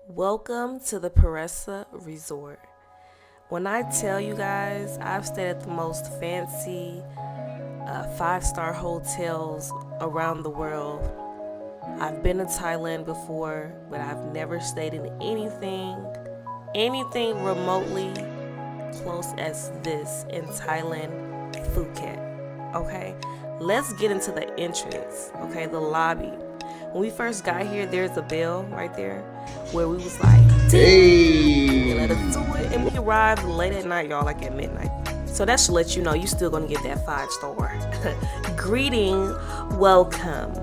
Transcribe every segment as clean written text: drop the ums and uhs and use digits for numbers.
Welcome to the Paresa Resort. When I tell you guys, I've stayed at the most fancy five-star hotels around the world. I've been to Thailand before, but I've never stayed in anything remotely close as this in Thailand, Phuket. Okay, let's get into the entrance. Okay, the lobby. When we first got here, there's a bell right there where we was like, hey, let us do it. And we arrived late at night, y'all, like at midnight. So that should let you know you still gonna get that 5-star. Greeting, welcome.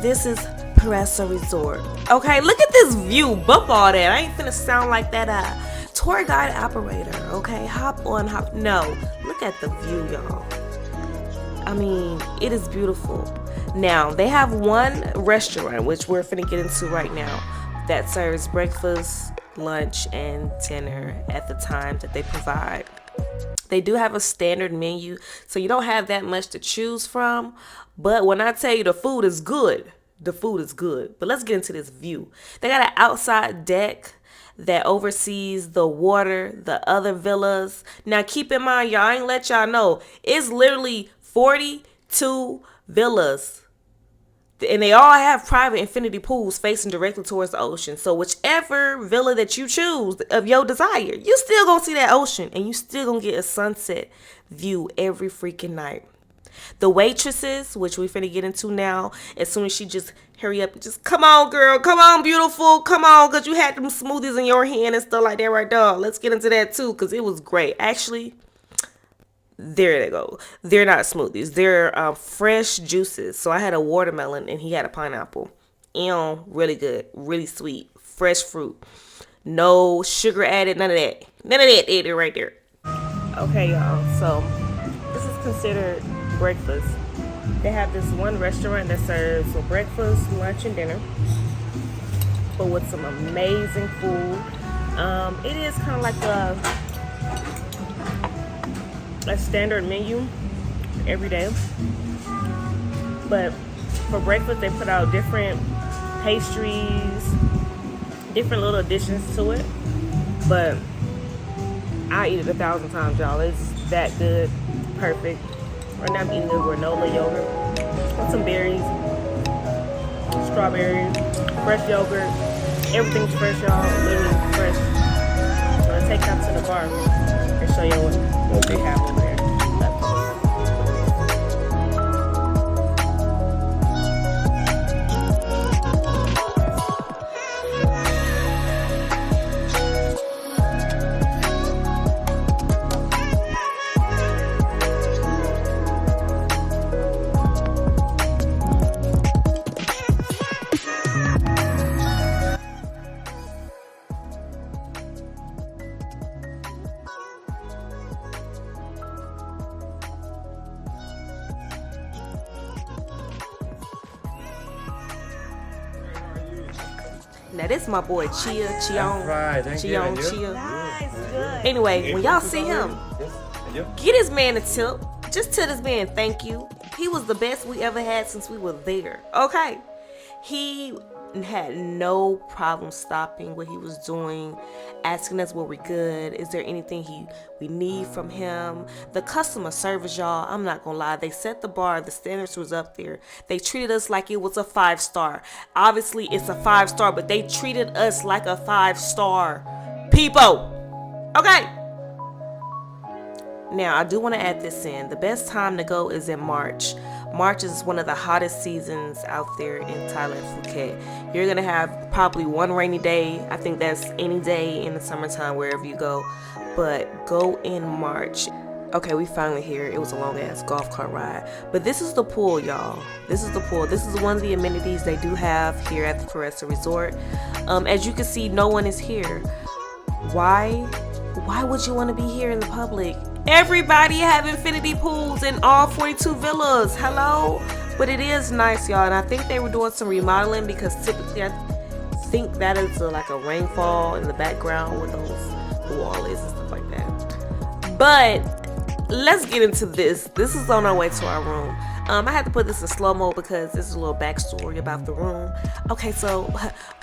This is Paresa Resort. Okay, look at this view. Bump all that. I ain't finna sound like that tour guide operator. Okay, hop on, hop. No, look at the view, y'all. I mean, it is beautiful. Now, they have one restaurant, which we're finna get into right now, that serves breakfast, lunch, and dinner at the time that they provide. They do have a standard menu, so you don't have that much to choose from. But when I tell you the food is good, the food is good. But let's get into this view. They got an outside deck that oversees the water, the other villas. Now, keep in mind, y'all, I ain't let y'all know, it's literally 42 villas. And they all have private infinity pools facing directly towards the ocean. So whichever villa that you choose of your desire, you still gonna see that ocean. And you still gonna get a sunset view every freaking night. The waitresses, which we finna get into now, as soon as she just hurry up and just, come on, girl, come on, beautiful, come on, because you had them smoothies in your hand and stuff like that right there. Let's get into that too, because it was great. Actually, there they go. They're not smoothies. They're fresh juices. So I had a watermelon and he had a pineapple. Really good. Really sweet. Fresh fruit. No sugar added. None of that. None of that added right there. Okay, y'all. So this is considered breakfast. They have this one restaurant that serves breakfast, lunch, and dinner. But with some amazing food. It is kind of like a standard menu every day, but for breakfast they put out different pastries, different little additions to it. But I eat it 1,000 times, y'all. It's that good. Perfect. Right now I'm eating the granola yogurt with some berries, strawberries, fresh yogurt. Everything's fresh, y'all. Literally fresh. I'm gonna take that to the bar and show you what they have over there. Now this my boy Cheon. Nice, good. Anyway, when y'all see him, get this man a tip. Just tell this man thank you. He was the best we ever had since we were there. Okay. He had no problem stopping what he was doing, asking us were we good, is there anything we need from him. The customer service, y'all, I'm not gonna lie, they set the bar, the standards was up there. They treated us like it was a 5-star. Obviously it's a 5-star, but they treated us like a 5-star people. Okay, now I do want to add this in. The best time to go is in March. March is one of the hottest seasons out there in Thailand, Phuket. You're gonna have probably one rainy day. I think that's any day in the summertime wherever you go, but go in March. Okay, we finally here. It was a long ass golf cart ride, but this is the pool, y'all. This is the pool. This is one of the amenities they do have here at the Paresa Resort. As you can see, no one is here. Why would you want to be here in the public? Everybody have infinity pools in all 42 villas. Hello? But it is nice, y'all. And I think they were doing some remodeling because typically I think that is like a rainfall in the background where the wall is and stuff like that. But let's get into this. This is on our way to our room. I had to put this in slow-mo because this is a little backstory about the room. Okay, so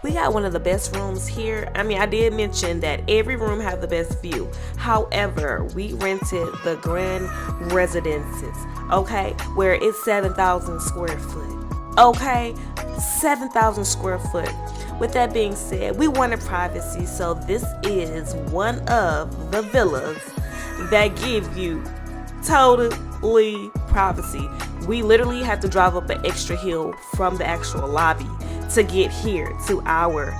we got one of the best rooms here. I mean, I did mention that every room have the best view. However, we rented the Grand Residences, okay, where it's 7,000 square foot. Okay, 7,000 square foot. With that being said, we wanted privacy, so this is one of the villas that give you totally privacy. We literally have to drive up an extra hill from the actual lobby to get here to our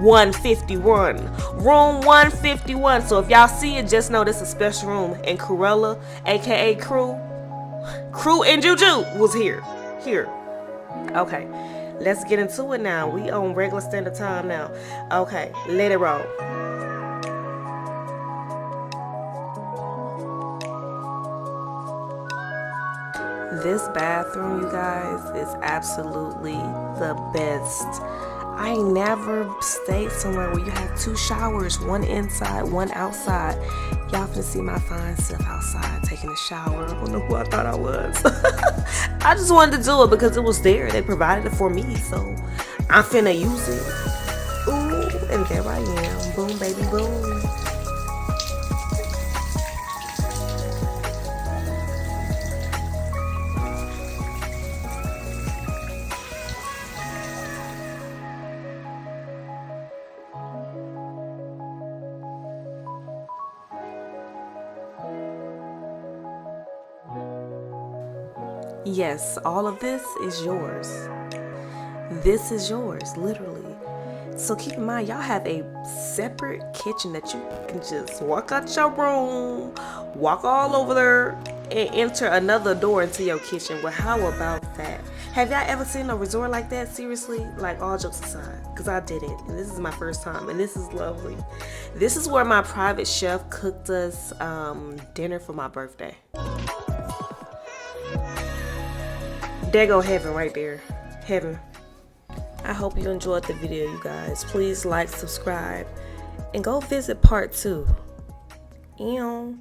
151, room 151. So if y'all see it, just know this is a special room, and Corella, aka Crew and Juju was here. Okay, let's get into it now. We on regular standard time now. Okay, let it roll. This bathroom, you guys, is absolutely the best. I ain't never stayed somewhere where you have 2 showers, one inside, one outside. Y'all can see my fine self outside taking a shower. I don't know who I thought I was. I just wanted to do it because it was there. They provided it for me, so I'm finna use it. Ooh, and there I am. Boom, baby, boom. Yes, all of this is yours. This is yours, literally. So keep in mind, y'all have a separate kitchen that you can just walk out your room, walk all over there, and enter another door into your kitchen. Well, how about that? Have y'all ever seen a resort like that? Seriously, like, all jokes aside, because I didn't, and this is my first time, and this is lovely. This is where my private chef cooked us dinner for my birthday. There go heaven right there. Heaven. I hope you enjoyed the video, you guys. Please like, subscribe, and go visit part 2. Ew.